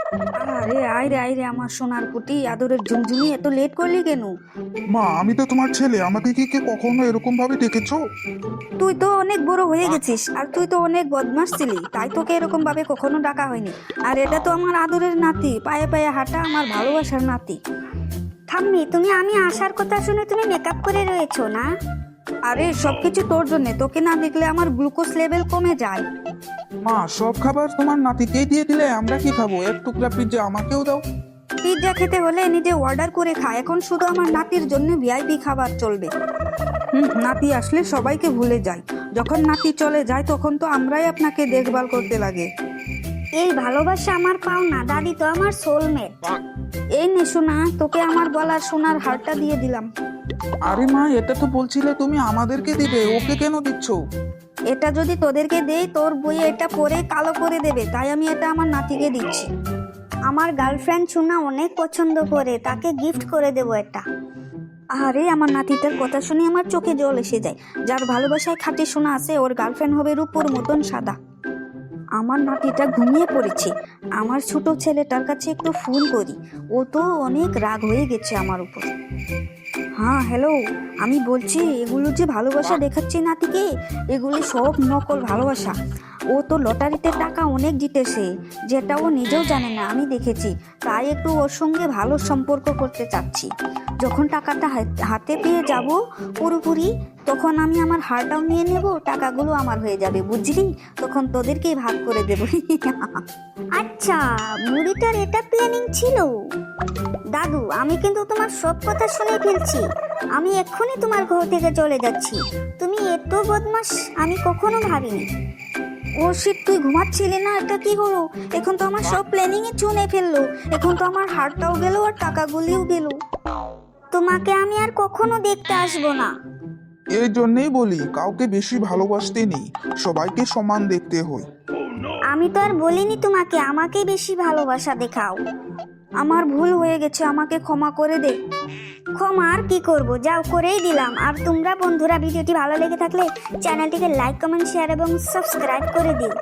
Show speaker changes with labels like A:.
A: আরে আয় রে আমার সোনার কুটি আদরের ঝুমঝুমি, এত লেট করলি কেন?
B: মা, আমি তো তোমার ছেলে, আমাকে কি কখনো এরকম ভাবে ডেকেছো?
A: তুই তো অনেক বড় হয়ে গেছিস, আর তুই তো অনেক বদমাস ছিলি, তাই তোকে এরকম ভাবে কখনো ডাকা হয়নি। আর এটা তো আমার আদরের নাতি, পায়ে পায়ে হাঁটা আমার ভালোবাসার নাতি।
C: ঠাম্মি, তুমি আমি আসার কথা শুনে তুমি মেকআপ করে রয়েছো না?
A: আরে সবকিছু তোর জন্য, তোকে না দেখলে আমার গ্লুকোজ লেভেল কমে যায়।
B: মা, সব খাবার তোমার নাতিকেই দিয়ে দিলে, আমরা কি খাবো? এক টুকরা পিজ্জা আমাকেও দাও।
A: পিৎজা খেতে হলে নিজে অর্ডার করে খা, এখন শুধু আমার নাতির জন্য ভিআইপি খাবার চলবে। নাতি আসলে সবাইকে ভুলে যায়, যখন নাতি চলে যায় তখন তো আমরাই আপনাকে দেখভাল করতে লাগে।
C: এই ভালোবাসা আমার পাও না, দাদি তো আমার সোলমেট।
A: এই নে সোনা, তোকে আমার গলার সোনার হারটা দিয়ে দিলাম।
B: আরে মা, এটা তো বলছিলে তুমি আমাদেরকে দিবে, ওকে কেন দিচ্ছ?
A: এটা যদি তোদেরকে দেই, তোর বইয়ে এটা পরে কালো করে দেবে, তাই আমি এটা আমার নাতিকে দিচ্ছি।
C: আমার গার্লফ্রেন্ড সোনা অনেক পছন্দ করে, তাকে গিফট করে দেবো এটা।
A: আরে আমার নাতিটার কথা শুনে আমার চোখে জল এসে যায়। যার ভালোবাসায় খাঁটি সোনা আছে, ওর গার্লফ্রেন্ড হবে রূপোর মতন সাদা। আমার নাতিটা ঘুমিয়ে পড়েছে, আমার ছোট ছেলেটার কাছে একটু ফোন করি, ও তো অনেক রাগ হয়ে গেছে আমার উপর। হ্যাঁ হ্যালো, আমি বলছি এগুলো যে ভালোবাসা দেখাচ্ছি নাতিকে, এগুলি সব নকল ভালোবাসা। ও তো লটারিতে টাকা অনেক জিতেছে, যেটা ও নিজেও জানে না, আমি দেখেছি। তাই একটু ওর সঙ্গে ভালো সম্পর্ক করতে চাচ্ছি। যখন টাকাটা হাতে পেয়ে যাব পুরোপুরি, তখন আমি আমার হারটাও নিয়ে নেব, টাকাগুলো আমার হয়ে যাবে, বুঝলি? তখন তোদেরকেই ভাগ করে দেবো।
C: আচ্ছা, মুড়িটার এটা প্ল্যানিং ছিল। দাদু, আমি কিন্তু তোমার সব কথা শুনে ফেলছি। আমি এক্ষুনি তোমার ঘর থেকে চলে যাচ্ছি। তুমি এত বদমাস আমি কখনো ভাবিনি।
A: ও শিট, তুই ঘুমাচ্ছিলি না? এটা কি হলো? এখন তো আমার সব প্ল্যানিং এ চুনে ফেললো, এখন তো আমার হারটাও গেল আর টাকাগুলিও গেল।
C: তোমাকে আমি আর কখনো দেখতে আসবো না।
B: এই জন্যেই বলি, কাউকে বেশি ভালোবাসতে নেই, সবাইকে সমান দেখতে হয়।
C: আমি তো আর বলিনি তোমাকে আমাকে বেশি ভালোবাসা দেখাও।
A: আমার ভুল হয়ে গেছে, আমাকে ক্ষমা করে দে।
C: ক্ষমা আর কি করব, যাও করেই দিলাম। আর তোমরা বন্ধুরা ভিডিওটি ভালো লেগে থাকলে চ্যানেলটিকে লাইক, কমেন্ট, শেয়ার এবং সাবস্ক্রাইব করে দিও।